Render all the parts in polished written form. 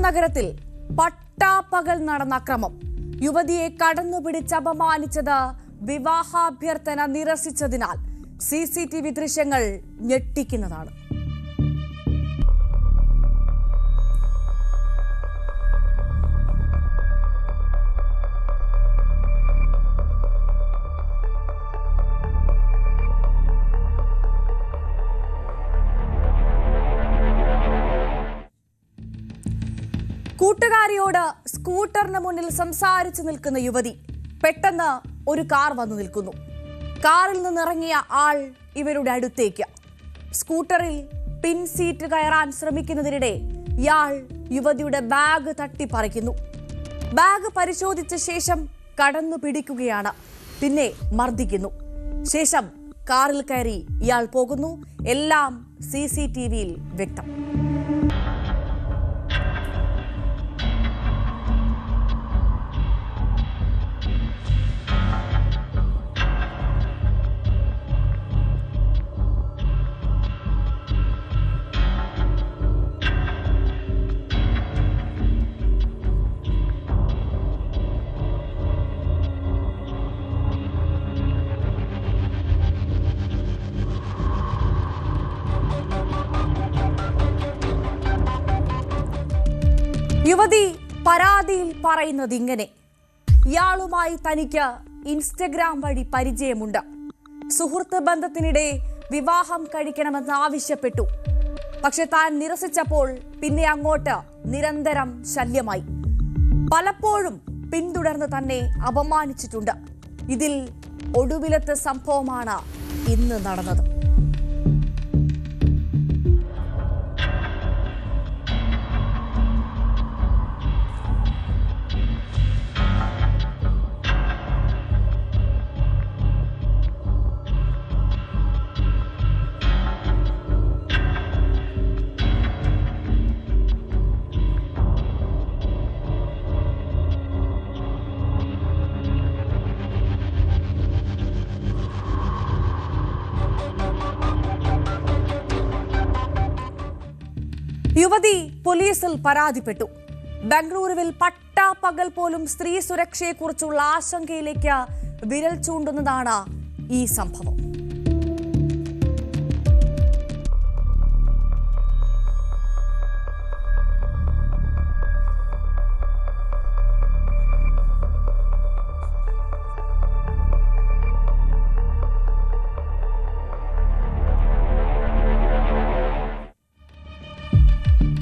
നഗരത്തിൽ പട്ടാപ്പകൽ നടന്ന അക്രമം. യുവതിയെ കടന്നുപിടിച്ച് അപമാനിച്ചത് വിവാഹാഭ്യർത്ഥന നിരസിച്ചതിനാൽ CCTV ദൃശ്യങ്ങൾ ഞെട്ടിക്കുന്നതാണ്. കൂട്ടുകാരിയോട് സ്കൂട്ടറിന് മുന്നിൽ സംസാരിച്ചു നിൽക്കുന്ന യുവതി പെട്ടെന്ന് ഒരു കാർ വന്നു നിൽക്കുന്നു. കാറിൽ നിന്നിറങ്ങിയ ആൾ ഇവരുടെ അടുത്തേക്ക്. സ്കൂട്ടറിൽ പിൻ സീറ്റ് കയറാൻ ശ്രമിക്കുന്നതിനിടെ ഇയാൾ യുവതിയുടെ ബാഗ് തട്ടിപ്പറിക്കുന്നു. ബാഗ് പരിശോധിച്ച ശേഷം കടന്നു പിടിക്കുകയാണ്. പിന്നെ മർദ്ദിക്കുന്നു. ശേഷം കാറിൽ കയറി ഇയാൾ പോകുന്നു. എല്ലാം CCTVയിൽ വ്യക്തം. യുവതി പരാതിയിൽ പറയുന്നത് ഇങ്ങനെ: ഇയാളുമായി തനിക്ക് ഇൻസ്റ്റഗ്രാം വഴി പരിചയമുണ്ട്. സുഹൃത്ത് ബന്ധത്തിനിടെ വിവാഹം കഴിക്കണമെന്ന് ആവശ്യപ്പെട്ടു. പക്ഷെ താൻ നിരസിച്ചപ്പോൾ പിന്നെ അങ്ങോട്ട് നിരന്തരം ശല്യമായി. പലപ്പോഴും പിന്തുടർന്ന് തന്നെ അപമാനിച്ചിട്ടുണ്ട്. ഇതിൽ ഒടുവിലത്തെ സംഭവമാണ് ഇന്ന് നടന്നത്. യുവതി പോലീസിൽ പരാതിപ്പെട്ടു. ബംഗളൂരുവിൽ പട്ടാപ്പകൽ പോലും സ്ത്രീ സുരക്ഷയെക്കുറിച്ചുള്ള ആശങ്കയിലേക്ക് വിരൽ ചൂണ്ടുന്നതാണ് ഈ സംഭവം.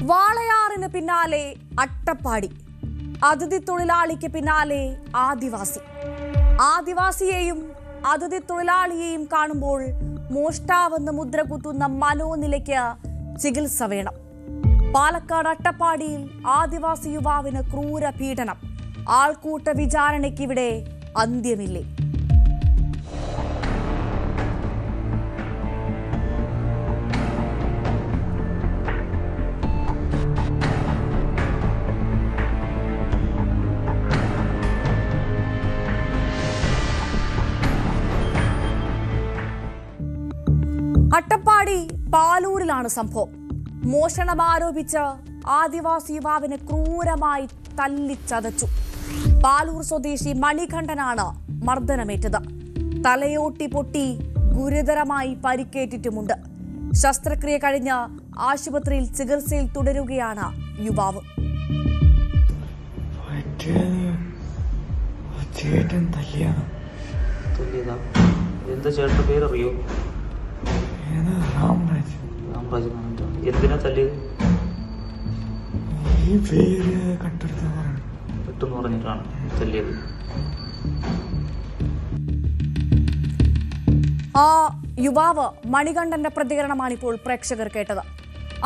വാളയാറിന് പിന്നാലെ അട്ടപ്പാടി, അതിഥി തൊഴിലാളിക്ക് പിന്നാലെ ആദിവാസി. ആദിവാസിയെയും അതിഥി തൊഴിലാളിയെയും കാണുമ്പോൾ മോഷ്ടാവെന്ന് മുദ്ര കുത്തുന്ന മനോനിലയ്ക്ക് ചികിത്സ വേണം. പാലക്കാട് അട്ടപ്പാടിയിൽ ആദിവാസി യുവാവിന് ക്രൂര പീഡനം. ആൾക്കൂട്ട വിചാരണയ്ക്കിവിടെ അന്ത്യമില്ലേ? അട്ടപ്പാടി പാലൂരിലാണ് സംഭവം. മോഷണം ആരോപിച്ച് ആദിവാസി യുവാവിനെ ക്രൂരമായി തല്ലിച്ചതച്ചു. പാലൂർ സ്വദേശി മണികണ്ഠനാണ് മർദ്ദനമേറ്റത്. തലയോട്ടി പൊട്ടി ഗുരുതരമായി പരിക്കേറ്റിട്ടുമുണ്ട്. ശസ്ത്രക്രിയ കഴിഞ്ഞ് ആശുപത്രിയിൽ ചികിത്സയിൽ തുടരുകയാണ് യുവാവ്. എന്തിനാ തല്ലിയത്? ഈ പേര് പെട്ടെന്ന് പറഞ്ഞിട്ടാണ് തല്ലിയത്. ആ യുവാവ് മണികണ്ഠന്റെ പ്രതികരണമാണ് ഇപ്പോൾ പ്രേക്ഷകർ കേട്ടത്.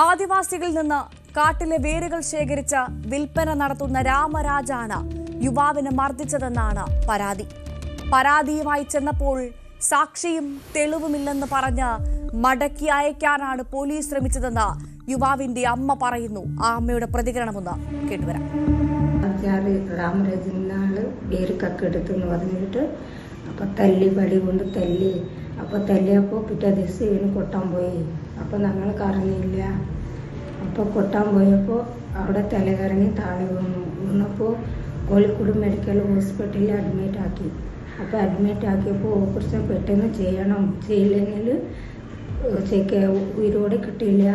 ആദിവാസികളിൽ നിന്ന് കാട്ടിലെ വേരുകൾ ശേഖരിച്ച് വിൽപ്പന നടത്തുന്ന രാമരാജാണ് യുവാവിനെ മർദ്ദിച്ചതെന്നാണ് പരാതി. പരാതിയുമായി ചെന്നപ്പോൾ സാക്ഷിയും തെളിവുമില്ലെന്ന് പറഞ്ഞ് മടക്കി അയക്കാനാണ് പോലീസ് ശ്രമിച്ചതെന്ന് യുവാവിന്റെ അമ്മ പറയുന്നു. ആ അമ്മയുടെ പ്രതികരണമൊന്ന് കേട്ടുവരാം. രാമരാജനാള് വേര് കക്കെടുത്തെന്ന് പറഞ്ഞിട്ട് അപ്പം തല്ലി പടി കൊണ്ട് തല്ലി. അപ്പോൾ തല്ലിയപ്പോൾ പിറ്റേ ദിവസം ഇവന് കൊട്ടാൻ പോയി. അപ്പോൾ ഞങ്ങൾക്ക് അറിഞ്ഞില്ല. അപ്പോൾ കൊട്ടാൻ പോയപ്പോൾ അവിടെ തലകറങ്ങി താഴെ വീണപ്പോൾ കോഴിക്കോട് മെഡിക്കൽ ഹോസ്പിറ്റലിൽ അഡ്മിറ്റ് ആക്കി. അപ്പോൾ അഡ്മിറ്റ് ആക്കിയപ്പോൾ ഓപ്പറേഷൻ പെട്ടെന്ന് ചെയ്യില്ലെങ്കിൽ ഉയരോടെ കിട്ടില്ല,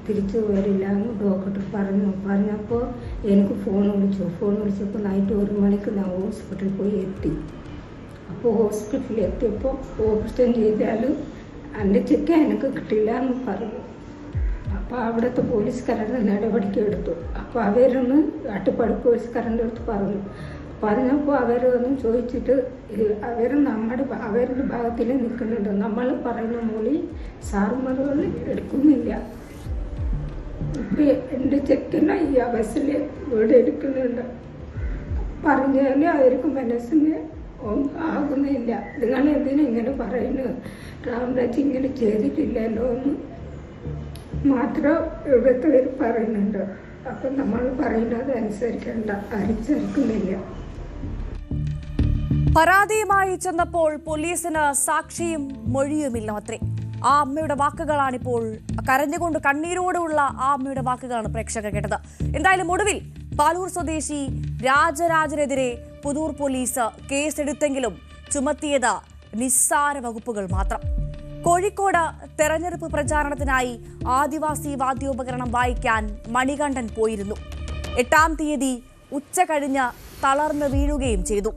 തിരിച്ചു വരില്ല എന്ന് ഡോക്ടർ പറഞ്ഞപ്പോൾ എനിക്ക് ഫോൺ വിളിച്ചപ്പോൾ നൈറ്റ് 1 മണിക്ക് ഞാൻ ഹോസ്പിറ്റലിൽ പോയി എത്തി. അപ്പോൾ ഹോസ്പിറ്റലിൽ എത്തിയപ്പോൾ ഓപ്പറേഷൻ ചെയ്താൽ എൻ്റെ ചെക്ക് എനിക്ക് കിട്ടില്ല എന്ന് പറഞ്ഞു. അപ്പോൾ അവിടുത്തെ പോലീസുകാരുടെ നടപടിക്ക് എടുത്തു. അപ്പോൾ അവരൊന്ന് അട്ടപ്പാടി പോലീസുകാരൻ്റെ അടുത്ത് പറഞ്ഞപ്പോൾ അവരൊന്നും ചോദിച്ചിട്ട് അവരുടെ ഭാഗത്തിൽ നിൽക്കുന്നുണ്ട്. നമ്മൾ പറയുന്ന മൊഴി സാറുമാരുകൾ എടുക്കുന്നില്ല. ഇപ്പം എൻ്റെ ചെക്കിന് ഈ അവസ്ഥയിൽ ഇവിടെ എടുക്കുന്നുണ്ട്. പറഞ്ഞാൽ അവർക്ക് മനസ്സിന് ആകുന്നില്ല. നിങ്ങൾ എന്തിനാ ഇങ്ങനെ പറയുന്നു, രാംരാജ് ഇങ്ങനെ ചെയ്തിട്ടില്ലല്ലോ എന്ന് മാത്രം ഇവിടുത്തെ പറയുന്നുണ്ട്. അപ്പം നമ്മൾ പറയുന്നത് അനുസരിക്കുന്നില്ല. പരാതിയുമായി ചെന്നപ്പോൾ പോലീസിന് സാക്ഷിയും മൊഴിയുമില്ല അത്രേ. ആ അമ്മയുടെ വാക്കുകളാണിപ്പോൾ, കരഞ്ഞുകൊണ്ട് കണ്ണീരോടുള്ള ആ അമ്മയുടെ വാക്കുകളാണ് പ്രേക്ഷകർ കേട്ടത്. എന്തായാലും ഒടുവിൽ പാലൂർ സ്വദേശി രാജരാജനെതിരെ പുതൂർ പോലീസ് കേസെടുത്തെങ്കിലും ചുമത്തിയത് നിസ്സാര വകുപ്പുകൾ മാത്രം. കോഴിക്കോട് തെരഞ്ഞെടുപ്പ് പ്രചാരണത്തിനായി ആദിവാസി വാദ്യോപകരണം വായിക്കാൻ മണികണ്ഠൻ പോയിരുന്നു. 8-ാം തീയതി ഉച്ച കഴിഞ്ഞ് തളർന്ന് വീഴുകയും ചെയ്തു.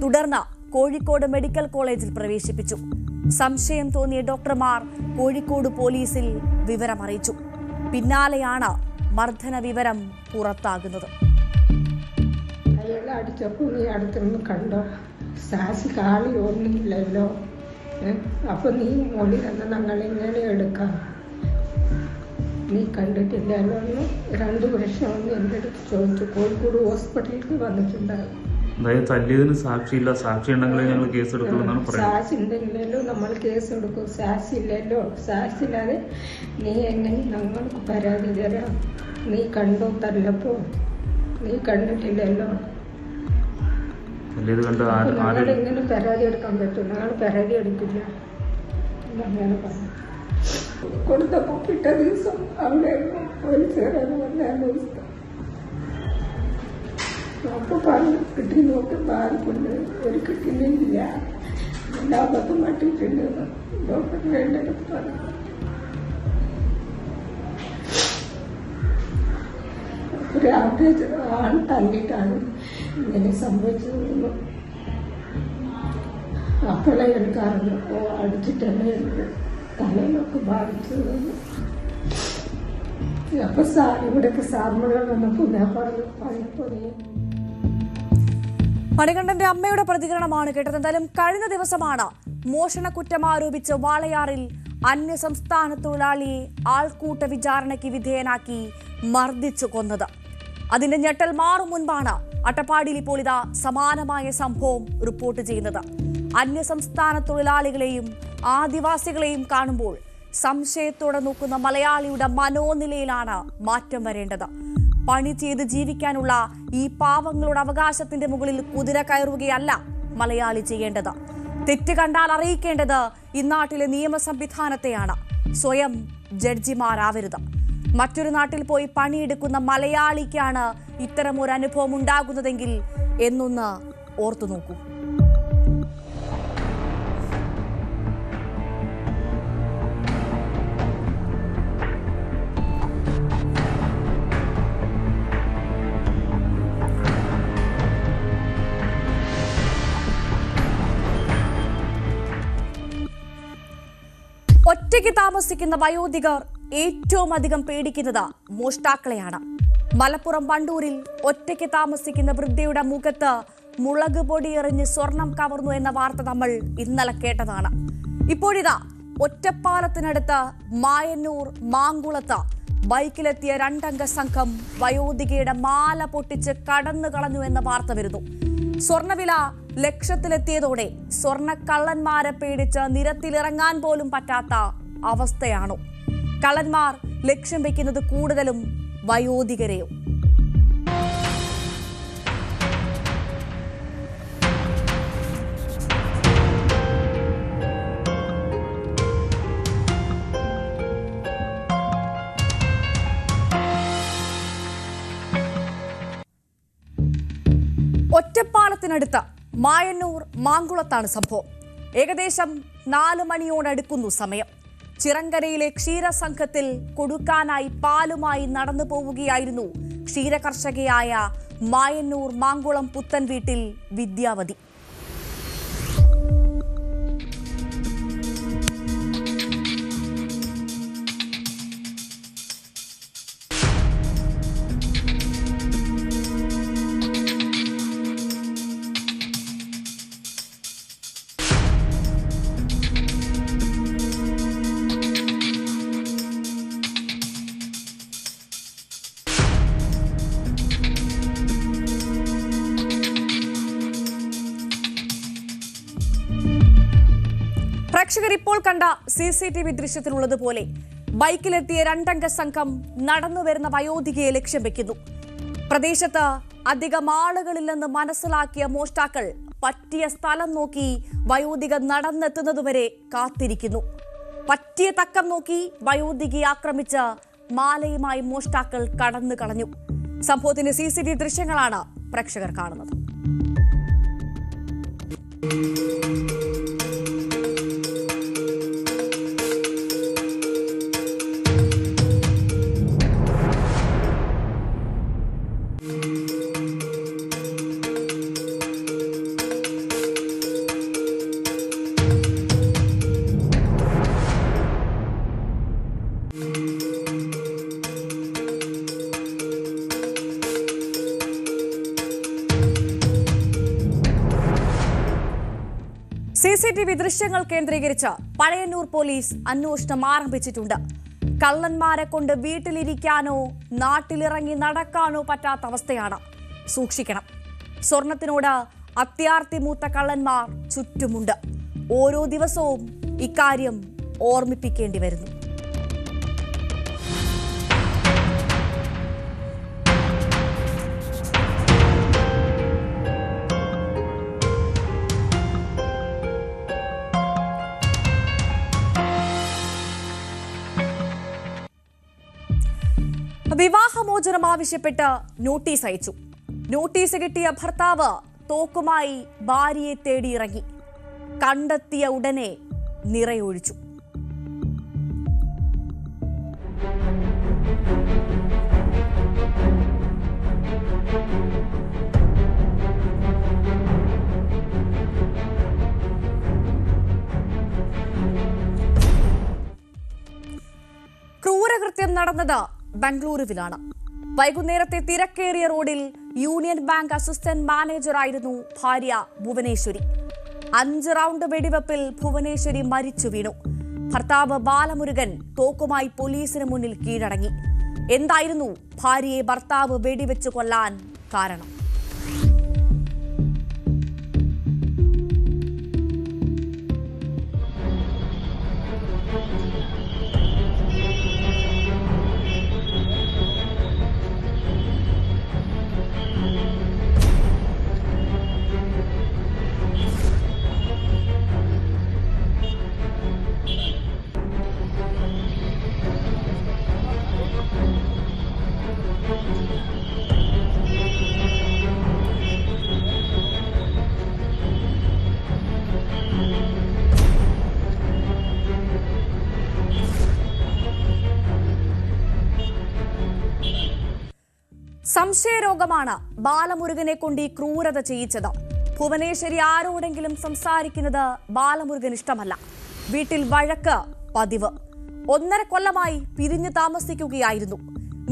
തുടർന്ന് കോഴിക്കോട് മെഡിക്കൽ കോളേജിൽ പ്രവേശിപ്പിച്ചു. സംശയം തോന്നിയ ഡോക്ടർമാർ കോഴിക്കോട് പോലീസിൽ വിവരമറിയിച്ചു. പിന്നാലെയാണ് മർദ്ദന വിവരം പുറത്താകുന്നത്. അയാളെ അടിച്ചപ്പോൾ നീ അടുത്തൊന്ന് കണ്ടോ? സാസി കാളി ഒന്നുമില്ലല്ലോ. അപ്പോൾ നീ മൊഴി തന്നെ ഞങ്ങളിങ്ങനെ എടുക്കാം, നീ കണ്ടിട്ടില്ലല്ലോ എന്ന് 2 വർഷമൊന്നും എൻ്റെ അടുത്ത് ചോദിച്ചു. കോഴിക്കോട് ഹോസ്പിറ്റലിലേക്ക് വന്നിട്ടുണ്ടാകും. അതായത് തല്ലിയതിന് സാക്ഷിയില്ല, സാക്ഷി ഉണ്ടെങ്കിലേ ഞങ്ങൾ കേസ് എടുക്കുമെന്നാണ് പറയുന്നത്. സാക്ഷി ഉണ്ടെങ്കിലല്ലോ നമ്മൾ കേസ് എടുക്കും. സാക്ഷി ഇല്ലല്ലോ. സാക്ഷി ഇല്ലാതെ നീ എങ്ങനെ ഞങ്ങൾക്ക് പരാതി തരാം? നീ കണ്ടോ തല്ലപ്പോൾ? നീ കണ്ടിട്ടില്ലല്ലോ. ഇങ്ങനെ പരാതി എടുക്കാൻ പറ്റും? ഞങ്ങൾ പരാതി എടുക്കില്ല അങ്ങനെ പറഞ്ഞു. കൊടുത്തപ്പോൾ പിറ്റേ ദിവസം അവിടെ പോലീസുകാരാണ് വന്ന് അന്വേഷിച്ചത്. അപ്പോൾ പറഞ്ഞു കിട്ടി നോക്കുമ്പോൾ ആർക്കുണ്ട്, ഒരു കിട്ടുന്നില്ല, എല്ലാവർക്കും മട്ടിട്ടുണ്ട് ഡോക്ടർ വേണ്ടത് പറഞ്ഞു. ഒരു ആവറേജ് ആൾ തല്ലിയിട്ടാണ് ഇങ്ങനെ സംഭവിച്ചതെന്ന് അപ്പോഴേ എനിക്കറിഞ്ഞു. അടിച്ചിട്ടല്ലേ എനിക്ക് തലയിലൊക്കെ ബാധിച്ചതെന്ന്. അപ്പോൾ ഇവിടെയൊക്കെ സാർമകൾ വന്നപ്പോൾ ഞാൻ പറഞ്ഞപ്പോൾ മണികണ്ഠന്റെ അമ്മയുടെ പ്രതികരണമാണ് കേട്ടത്. എന്തായാലും കഴിഞ്ഞ ദിവസമാണ് മോഷണക്കുറ്റം ആരോപിച്ച് വാളയാറിൽ അന്യസംസ്ഥാന തൊഴിലാളിയെ ആൾക്കൂട്ട വിചാരണയ്ക്ക് വിധേയനാക്കി മർദ്ദിച്ചു കൊന്നത്. അതിന്റെ ഞെട്ടൽ മാറും മുൻപാണ് അട്ടപ്പാടിയിൽ ഇപ്പോൾ ഇതാ സമാനമായ സംഭവം റിപ്പോർട്ട് ചെയ്യുന്നത്. അന്യസംസ്ഥാന തൊഴിലാളികളെയും ആദിവാസികളെയും കാണുമ്പോൾ സംശയത്തോടെ നോക്കുന്ന മലയാളിയുടെ മനോനിലയിലാണ് മാറ്റം വരേണ്ടത്. പണി ചെയ്ത് ജീവിക്കാനുള്ള ഈ പാവങ്ങളുടെ അവകാശത്തിന്റെ മുകളിൽ കുതിര കയറുകയല്ല മലയാളി ചെയ്യേണ്ടത്. തെറ്റ് കണ്ടാൽ അറിയിക്കേണ്ടത് ഇന്നാട്ടിലെ നിയമ സംവിധാനത്തെയാണ്, സ്വയം ജഡ്ജിമാരാവരുത്. മറ്റൊരു നാട്ടിൽ പോയി പണിയെടുക്കുന്ന മലയാളിക്കാണ് ഇത്തരമൊരു അനുഭവം ഉണ്ടാകുന്നതെങ്കിൽ എന്നൊന്ന് ഓർത്തു നോക്കൂ. ഒറ്റയ്ക്ക് താമസിക്കുന്ന വയോധികർ ഏറ്റവും അധികം പേടിക്കുന്നത് മോഷ്ടാക്കളെയാണ്. മലപ്പുറം വണ്ടൂരിൽ ഒറ്റയ്ക്ക് താമസിക്കുന്ന വൃദ്ധയുടെ മുഖത്ത് മുളക് പൊടി എറിഞ്ഞ് സ്വർണം കവർന്നു എന്ന വാർത്ത നമ്മൾ ഇന്നലെ കേട്ടതാണ്. ഇപ്പോഴിതാ ഒറ്റപ്പാലത്തിനടുത്ത് മായന്നൂർ മാങ്കുളത്ത് ബൈക്കിലെത്തിയ 2 അംഗ സംഘം വയോധികയുടെ മാല പൊട്ടിച്ച് കടന്നു കളഞ്ഞു എന്ന വാർത്ത വരുന്നു. സ്വർണവില ലക്ഷത്തിലെത്തിയതോടെ സ്വർണക്കള്ളന്മാരെ പേടിച്ച് നിരത്തിലിറങ്ങാൻ പോലും പറ്റാത്ത അവസ്ഥയാണോ? കള്ളന്മാർ ലക്ഷ്യം വെക്കുന്നത് കൂടുതലും വയോധികരെയോ? കേരളത്തിനടുത്ത് മായന്നൂർ മാങ്കുളത്താണ് സംഭവം. ഏകദേശം 4 മണിയോടടുക്കുന്നു സമയം. ചിറങ്കരയിലെ ക്ഷീരസംഘത്തിൽ കൊടുക്കാനായി പാലുമായി നടന്നു പോവുകയായിരുന്നു ക്ഷീരകർഷകയായ മായന്നൂർ മാങ്കുളം പുത്തൻ വീട്ടിൽ വിദ്യാവതി. പ്രേക്ഷകർ ഇപ്പോൾ കണ്ട CCTV ദൃശ്യത്തിലുള്ളതുപോലെ ബൈക്കിലെത്തിയ 2 അംഗ സംഘം നടന്നുവരുന്ന വയോധികയെ ലക്ഷ്യം വെക്കുന്നു. പ്രദേശത്ത് അധികം ആളുകളില്ലെന്ന് മനസ്സിലാക്കിയ മോഷ്ടാക്കൾ പറ്റിയ സ്ഥലം നോക്കി വയോധിക നടന്നെത്തുന്നതുവരെ കാത്തിരിക്കുന്നു. പറ്റിയ തക്കം നോക്കി വയോധികയെ ആക്രമിച്ച് മാലയുമായി മോഷ്ടാക്കൾ കടന്നു കളഞ്ഞു. സംഭവത്തിന്റെ CCTV ദൃശ്യങ്ങളാണ് പ്രേക്ഷകർ കാണുന്നത്. CCTV ദൃശ്യങ്ങൾ കേന്ദ്രീകരിച്ച് പഴയന്നൂർ പോലീസ് അന്വേഷണം ആരംഭിച്ചിട്ടുണ്ട്. കള്ളന്മാരെ കൊണ്ട് വീട്ടിലിരിക്കാനോ നാട്ടിലിറങ്ങി നടക്കാനോ പറ്റാത്ത അവസ്ഥയാണ്. സൂക്ഷിക്കണം. സ്വർണത്തിനോട് അത്യാർത്തി മൂത്ത കള്ളന്മാർ ചുറ്റുമുണ്ട്. ഓരോ ദിവസവും ഇക്കാര്യം ഓർമ്മിപ്പിക്കേണ്ടി വരുന്നു. വിവാഹമോചനം ആവശ്യപ്പെട്ട് നോട്ടീസ് അയച്ചു. നോട്ടീസ് കിട്ടിയ ഭർത്താവ് തോക്കുമായി ഭാര്യയെ തേടിയിറങ്ങി. കണ്ടെത്തിയ ഉടനെ നിറയൊഴിച്ചു. ക്രൂരകൃത്യം നടന്നത് ബംഗളൂരുവിലാണ്. വൈകുന്നേരത്തെ തിരക്കേറിയ റോഡിൽ യൂണിയൻ ബാങ്ക് അസിസ്റ്റന്റ് മാനേജറായിരുന്നു ഭാര്യ ഭുവനേശ്വരി. 5 റൗണ്ട് വെടിവെപ്പിൽ ഭുവനേശ്വരി മരിച്ചു വീണു. ഭർത്താവ് ബാലമുരുകൻ തോക്കുമായി പോലീസിന് മുന്നിൽ കീഴടങ്ങി. എന്തായിരുന്നു ഭാര്യയെ ഭർത്താവ് വെടിവെച്ച് കൊല്ലാൻ കാരണം? സംശയരോഗമാണ് ബാലമുരുകനെ കൊണ്ട് ഈ ക്രൂരത ചെയ്യിച്ചത്. ഭുവനേശ്വരി ആരോടെങ്കിലും സംസാരിക്കുന്നത് ബാലമുരുകൻ ഇഷ്ടമല്ല. വീട്ടിൽ വഴക്ക് പതിവ്. 1.5 കൊല്ലമായി പിരിഞ്ഞു താമസിക്കുകയായിരുന്നു.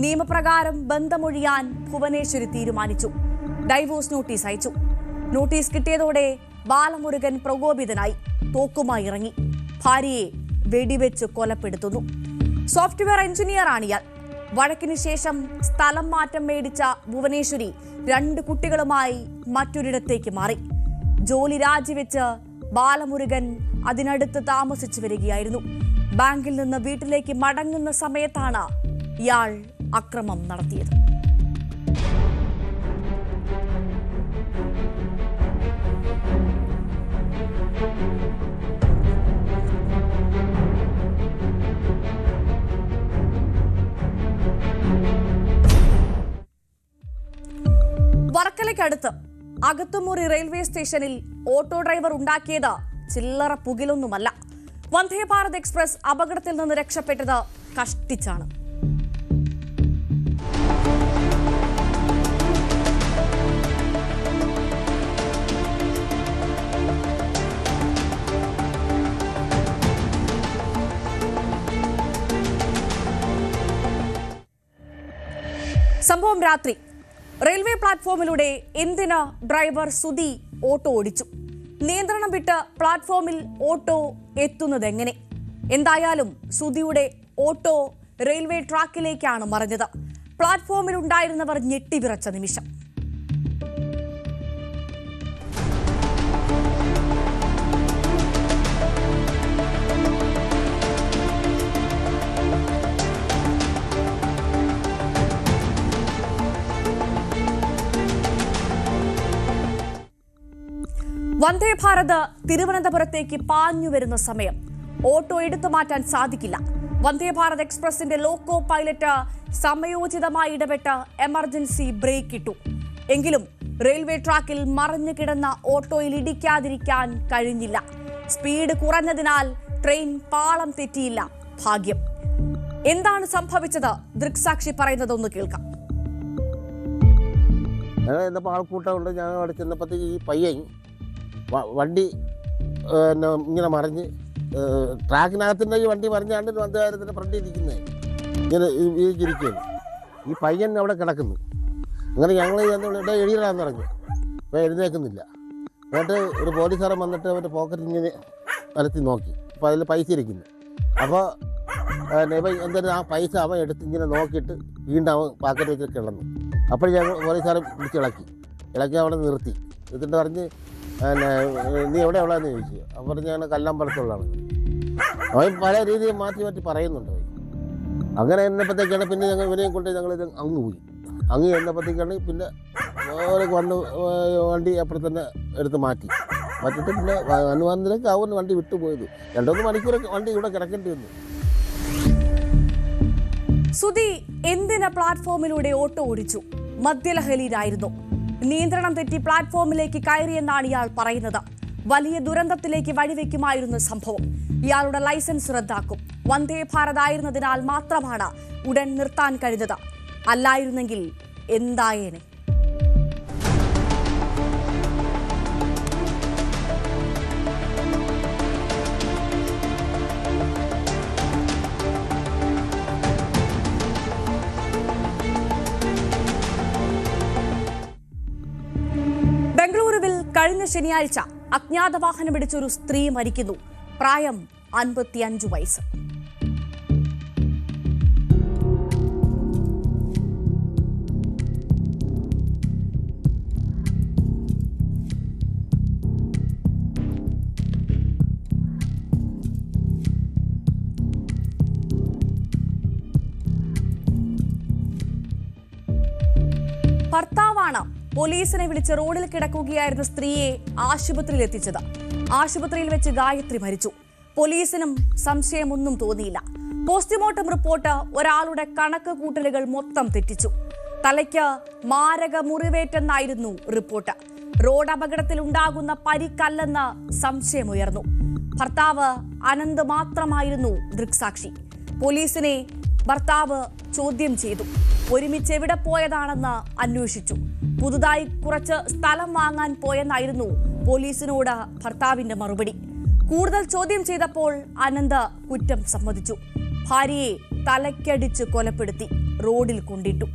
നിയമപ്രകാരം ബന്ധമൊഴിയാൻ ഭുവനേശ്വരി തീരുമാനിച്ചു. ഡൈവോഴ്സ് നോട്ടീസ് അയച്ചു. നോട്ടീസ് കിട്ടിയതോടെ ബാലമുരുകൻ പ്രകോപിതനായി തോക്കുമായി ഇറങ്ങി ഭാര്യയെ വെടിവെച്ച് കൊലപ്പെടുത്തുന്നു. സോഫ്റ്റ്വെയർ എഞ്ചിനീയറാണിയാൾ. വഴക്കിനു ശേഷം സ്ഥലം മാറ്റം മേടിച്ച ഭുവനേശ്വരി 2 കുട്ടികളുമായി മറ്റൊരിടത്തേക്ക് മാറി. ജോലി രാജിവെച്ച് ബാലമുരുകൻ അതിനടുത്ത് താമസിച്ചു വരികയായിരുന്നു. ബാങ്കിൽ നിന്ന് വീട്ടിലേക്ക് മടങ്ങുന്ന സമയത്താണ് ഇയാൾ അക്രമം നടത്തിയത്. വർക്കലയ്ക്കടുത്ത് അകത്തുമുറി റെയിൽവേ സ്റ്റേഷനിൽ ഓട്ടോ ഡ്രൈവർ ഉണ്ടാക്കിയത് ചില്ലറ പുകിലൊന്നുമല്ല. വന്ദേ ഭാരത് എക്സ്പ്രസ് അപകടത്തിൽ നിന്ന് രക്ഷപ്പെട്ടത് കഷ്ടിച്ചാണ്. സംഭവം രാത്രി. റെയിൽവേ പ്ലാറ്റ്ഫോമിലൂടെ എന്തിന് ഡ്രൈവർ സുധി ഓട്ടോ ഓടിച്ചു? നിയന്ത്രണം വിട്ട് പ്ലാറ്റ്ഫോമിൽ ഓട്ടോ എത്തുന്നത് എങ്ങനെ? എന്തായാലും സുധിയുടെ ഓട്ടോ റെയിൽവേ ട്രാക്കിലേക്കാണ് മറിഞ്ഞത്. പ്ലാറ്റ്ഫോമിൽ ഉണ്ടായിരുന്നവർ ഞെട്ടിവിറച്ച നിമിഷം. വന്ദേ ഭാരത് തിരുവനന്തപുരത്തേക്ക് പാഞ്ഞു വരുന്ന സമയം ഓട്ടോ എടുത്തു മാറ്റാൻ സാധിക്കില്ല. വന്ദേ ഭാരത് എക്സ്പ്രസിന്റെ ലോക്കോ പൈലറ്റ് സമയോചിതമായി ഇടപെട്ട് എമർജൻസി ബ്രേക്ക് ഇട്ടു. എങ്കിലും റെയിൽവേ ട്രാക്കിൽ മറിഞ്ഞു കിടന്ന ഓട്ടോയിൽ ഇടിക്കാതിരിക്കാൻ കഴിഞ്ഞില്ല. സ്പീഡ് കുറഞ്ഞതിനാൽ ട്രെയിൻ പാളം തെറ്റിയില്ല. ഭാഗ്യം. എന്താണ് സംഭവിച്ചത്? ദൃക്സാക്ഷി പറയുന്നതൊന്ന് കേൾക്കാം. ആൾക്കൂട്ടം ഉണ്ട്. ഞാൻ അവിടെ ചെന്നപ്പോഴത്തേക്ക് ഈ പയ്യൻ വണ്ടി ഇങ്ങനെ മറിഞ്ഞ് ട്രാക്കിനകത്തിൻ്റെ ഈ വണ്ടി മറിഞ്ഞാണ്ട് വന്ദേ ഭാരതിൻ്റെ ഫ്രണ്ടിൽ ഇരിക്കുന്നത് ഇങ്ങനെ ഇരിക്കുകയാണ്. ഈ പയ്യൻ അവിടെ കിടക്കുന്നു. അങ്ങനെ ഞങ്ങൾ ഇവിടെ എഴുതിയിടാന്ന് പറഞ്ഞു. അപ്പോൾ എഴുന്നേൽക്കുന്നില്ല. എന്നിട്ട് ഒരു പോലീസുകാരൻ വന്നിട്ട് അവൻ്റെ പോക്കറ്റ് ഇങ്ങനെ നിരത്തി നോക്കി. അപ്പോൾ അതിൽ പൈസ ഇരിക്കുന്നു. അപ്പോൾ ഇവൻ എന്തായാലും ആ പൈസ അവൻ എടുത്ത് ഇങ്ങനെ നോക്കിയിട്ട് വീണ്ടും അവൻ പാക്കറ്റ് വെച്ച് കിടന്നു. അപ്പോൾ ഞങ്ങൾ പോലീസുകാരൻ ഇളക്കി അവിടെ നിർത്തി. എന്നിട്ട് പറഞ്ഞ് നീ എവിടെ ഉള്ളതെന്ന് ചോദിച്ചു. അപ്പോൾ ഞാൻ കല്ലമ്പലത്തുള്ളതാണ്. അവൻ പല രീതിയിൽ മാറ്റി മാറ്റി പറയുന്നുണ്ട്. അങ്ങനെ എന്നപ്പോഴത്തേക്കാണ് പിന്നെ ഞങ്ങൾ ഇവനെയും കൊണ്ട് ഞങ്ങൾ അങ്ങ് പോയി. അങ്ങ് ചെന്നപ്പോഴത്തേക്കാണ് പിന്നെ വന്ന് വണ്ടി അപ്പോൾ തന്നെ എടുത്ത് മാറ്റിയിട്ട് പിന്നെ അനുവാദത്തിലേക്ക് അവൻ വണ്ടി വിട്ടുപോയത്. 2-3 മണിക്കൂർ വണ്ടി ഇവിടെ കിടക്കേണ്ടി വന്നു. സുധി എന്തിന് പ്ലാറ്റ്ഫോമിലൂടെ ഓട്ടോ ഓടിച്ചു? മദ്യലഹരിയിലായിരുന്നു. നിയന്ത്രണം തെറ്റി പ്ലാറ്റ്ഫോമിലേക്ക് കയറിയെന്നാണ് ഇയാൾ പറയുന്നത്. വലിയ ദുരന്തത്തിലേക്ക് വഴിവെക്കുമായിരുന്ന സംഭവം. ഇയാളുടെ ലൈസൻസ് റദ്ദാക്കും. വന്ദേ ഭാരത് ആയിരുന്നതിനാൽ മാത്രമാണ് ഉടൻ നിർത്താൻ കഴിഞ്ഞത്. അല്ലായിരുന്നെങ്കിൽ എന്തായേനെ? ബംഗളൂരുവിൽ കഴിഞ്ഞ ശനിയാഴ്ച അജ്ഞാത വാഹനം പിടിച്ചൊരു സ്ത്രീ മരിക്കുന്നു. പ്രായം 55 വയസ്സ്. ഭർത്താവാണ് പോലീസിനെ വിളിച്ച് റോഡിൽ കിടക്കുകയായിരുന്ന സ്ത്രീയെ ആശുപത്രിയിൽ എത്തിച്ചത്. ആശുപത്രിയിൽ വെച്ച് ഗായത്രി മരിച്ചു. പോലീസിനും സംശയമൊന്നും തോന്നിയില്ല. പോസ്റ്റ്മോർട്ടം റിപ്പോർട്ട് ഒരാളുടെ കണക്ക് കൂട്ടലുകൾ മൊത്തം തെറ്റിച്ചു. തലയ്ക്ക് മാരക മുറിവേറ്റെന്നായിരുന്നു റിപ്പോർട്ട്. റോഡ് അപകടത്തിൽ ഉണ്ടാകുന്ന പരിക്കല്ലെന്ന് സംശയമുയർന്നു. ഭർത്താവ് അനന്ത് മാത്രമായിരുന്നു ദൃക്സാക്ഷി. പോലീസിനെ ഭർത്താവ് ചോദ്യം ചെയ്തു. ഒരുമിച്ച് എവിടെ പോയതാണെന്ന് അന്വേഷിച്ചു. പുതുതായി കുറച്ച് സ്ഥലം വാങ്ങാൻ പോയെന്നായിരുന്നു പോലീസിനോട് ഭർത്താവിന്റെ മറുപടി. കൂടുതൽ ചോദ്യം ചെയ്തപ്പോൾ അനന്ത് കുറ്റം സമ്മതിച്ചു. ഭാര്യയെ തലയ്ക്കടിച്ച് കൊലപ്പെടുത്തി റോഡിൽ കൊണ്ടിട്ടു.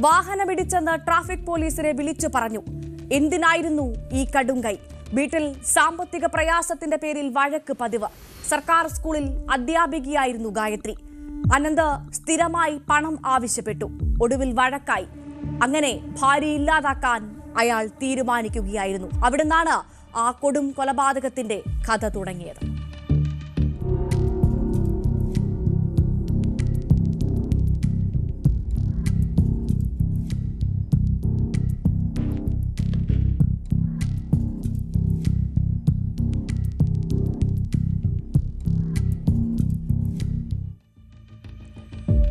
വാഹനമിടിച്ചെന്ന് ട്രാഫിക് പോലീസിനെ വിളിച്ചു പറഞ്ഞു. എന്തിനായിരുന്നു ഈ കടുങ്കൈ? വീട്ടിൽ സാമ്പത്തിക പ്രയാസത്തിന്റെ പേരിൽ വഴക്ക് പതിവ്. സർക്കാർ സ്കൂളിൽ അധ്യാപികയായിരുന്നു ഗായത്രി. അനന്ത് സ്ഥിരമായി പണം ആവശ്യപ്പെട്ടു. ഒടുവിൽ വഴക്കായി. അങ്ങനെ ഭാര്യ ഇല്ലാതാക്കാൻ അയാൾ തീരുമാനിക്കുകയായിരുന്നു. അവിടുന്നാണ് ആ കൊടും കൊലപാതകത്തിന്റെ കഥ തുടങ്ങിയത്.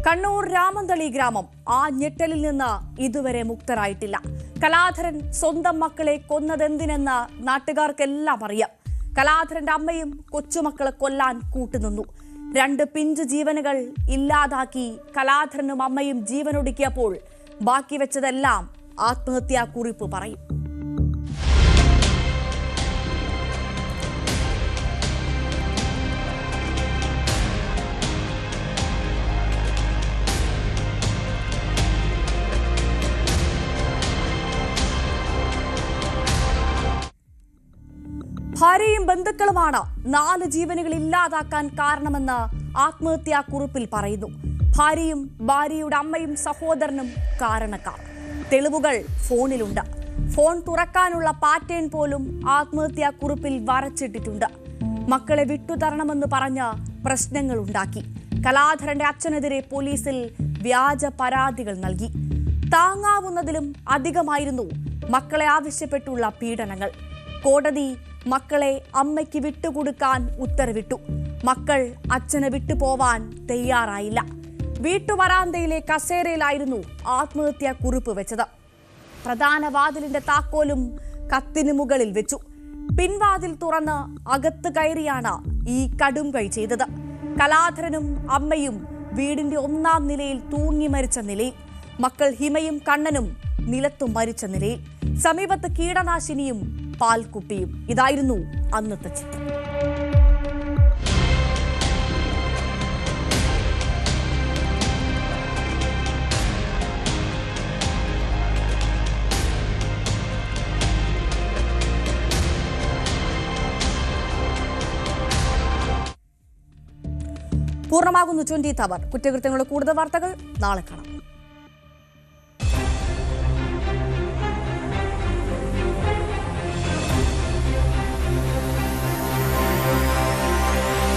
കണ്ണൂർ രാമന്തളി ഗ്രാമം ആ ഞെട്ടലിൽ നിന്ന് ഇതുവരെ മുക്തരായിട്ടില്ല. കലാധരൻ സ്വന്തം മക്കളെ കൊന്നതെന്തിനെന്ന് നാട്ടുകാർക്കെല്ലാം അറിയാം. കലാധരന്റെ അമ്മയും കൊച്ചുമക്കളെ കൊല്ലാൻ കൂട്ടുനിന്നു. 2 പിഞ്ചു ജീവനുകൾ ഇല്ലാതാക്കി കലാധരനും അമ്മയും ജീവനൊടുക്കിയപ്പോൾ ബാക്കി വെച്ചതെല്ലാം ആത്മഹത്യാ കുറിപ്പ് പറയും. ഭാര്യയും ബന്ധുക്കളുമാണ് 4 ജീവനുകൾ ഇല്ലാതാക്കാൻ കാരണമെന്ന് ആത്മഹത്യാ കുറിപ്പിൽ പറയുന്നു. ഭാര്യയും ഭാര്യയുടെ അമ്മയും സഹോദരനും കാരണക്കാർ. തെളിവുകൾ ഫോണിലുണ്ട്. ഫോൺ തുറക്കാനുള്ള പാറ്റേൺ പോലും ആത്മഹത്യാ കുറിപ്പിൽ വരച്ചിട്ടിട്ടുണ്ട്. മക്കളെ വിട്ടുതരണമെന്ന് പറഞ്ഞ് പ്രശ്നങ്ങൾ ഉണ്ടാക്കി. കലാധരന്റെ അച്ഛനെതിരെ പോലീസിൽ വ്യാജ പരാതികൾ നൽകി. താങ്ങാവുന്നതിലും അധികമായിരുന്നു മക്കളെ ആവശ്യപ്പെട്ടുള്ള പീഡനങ്ങൾ. കോടതി മക്കളെ അമ്മയ്ക്ക് വിട്ടുകൊടുക്കാൻ ഉത്തരവിട്ടു. മക്കൾ അച്ഛനെ വിട്ടുപോവാൻ തയ്യാറായില്ല. വീട്ടുവരാന്തയിലെ കസേരയിലായിരുന്നു ആത്മഹത്യാ കുറിപ്പ് വെച്ചത്. പ്രധാന വാതിലിന്റെ താക്കോലും കത്തിന് മുകളിൽ വെച്ചു. പിൻവാതിൽ തുറന്ന് അകത്ത് കയറിയാണ് ഈ കടും കൈ ചെയ്തത്. കലാധരനും അമ്മയും വീടിന്റെ 1-ാം നിലയിൽ തൂങ്ങി മരിച്ച നിലയിൽ. മക്കൾ ഹിമയും കണ്ണനും നിലത്തു മരിച്ച നിലയിൽ. സമീപത്ത് കീടനാശിനിയും പാൽക്കുപ്പിയും. ഇതായിരുന്നു അന്നത്തെ ചിത്രം. പൂർണ്ണമാകുന്നു 20th അവർ. കുറ്റകൃത്യങ്ങളുടെ കൂടുതൽ വാർത്തകൾ നാളെ കാണാം.